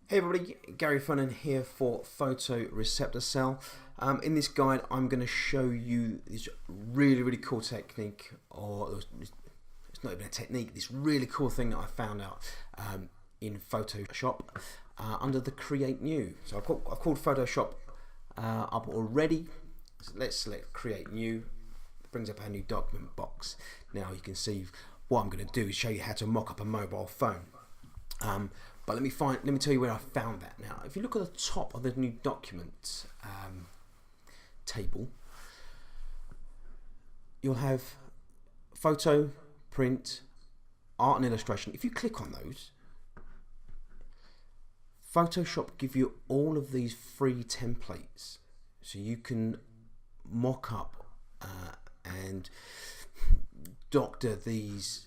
Hey everybody, Gary Funnan here for Photoreceptorcell. In this guide I'm going to show you this really cool technique, or it's not even a technique, this really cool thing that I found out in Photoshop under the Create New. So I've called Photoshop up already. So let's select Create New. It brings up our new document box. Now you can see what I'm going to do is show you how to mock up a mobile phone. But let me tell you where I found that. Now, if you look at the top of the new document table, you'll have photo, print, art and illustration. If you click on those, Photoshop give you all of these free templates, so you can mock up and doctor these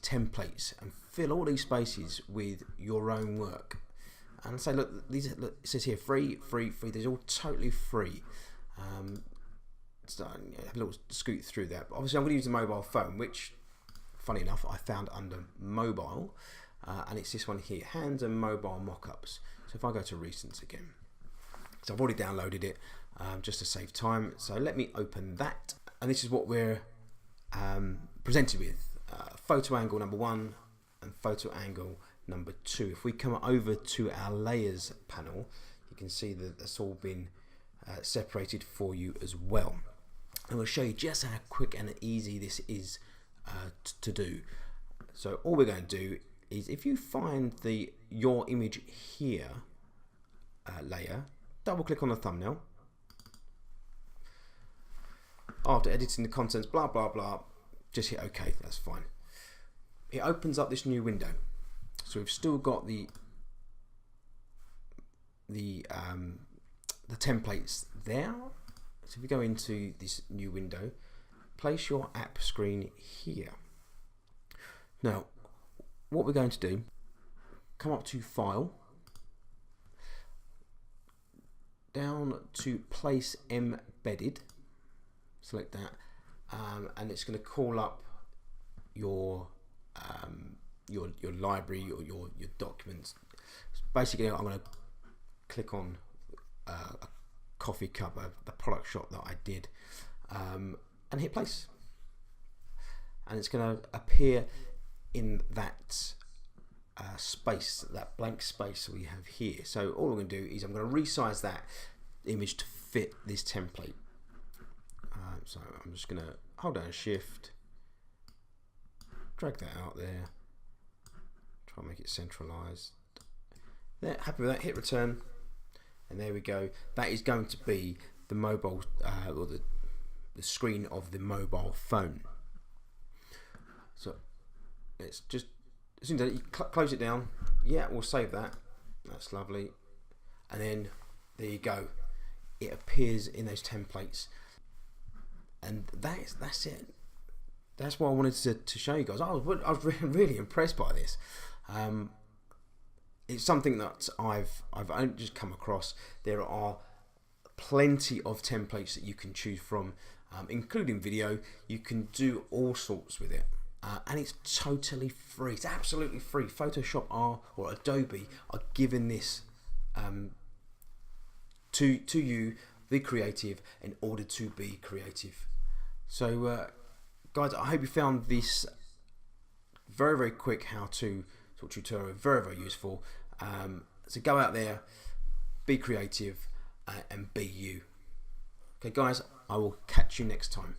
templates and fill all these spaces with your own work. And say, look, it says here free. These are all totally free. So have a little scoot through that. But obviously, I'm going to use a mobile phone, which, funny enough, I found under mobile, and it's this one here, hands and mobile mockups. So if I go to recent again, so I've already downloaded it just to save time. So let me open that, and this is what we're presented with. Photo angle number 1 and photo angle number 2. If we come over to our layers panel, you can see that that's all been separated for you as well. And we'll show you just how quick and easy this is to do. So all we're going to do is, if you find your image here layer, double click on the thumbnail. After editing the contents, blah blah blah, just hit OK. That's fine. It opens up this new window. So we've still got the templates there. So if you go into this new window, place your app screen here. Now, what we're going to do, come up to File, down to Place Embedded, select that, and it's going to call up your library or your documents. Basically, I'm going to click on a coffee cup, the product shot that I did, and hit place, and it's going to appear in that space, that blank space we have here. So all I'm going to do is I'm going to resize that image to fit this template. So I'm just going to hold down Shift, drag that out there, try and make it centralized. There, happy with that, hit return, and there we go. That is going to be the mobile, or the screen of the mobile phone. So it's just, as soon as you close it down, yeah, we'll save that. That's lovely. And then there you go. It appears in those templates. And that's it. That's what I wanted to show you guys. I was really impressed by this. It's something that I've only just come across. There are plenty of templates that you can choose from, including video. You can do all sorts with it, and it's totally free. It's absolutely free. Photoshop or Adobe are giving this to you, the creative, in order to be creative. So guys, I hope you found this very quick how-to sort of tutorial very useful. So go out there, be creative, and be you. Okay guys, I will catch you next time.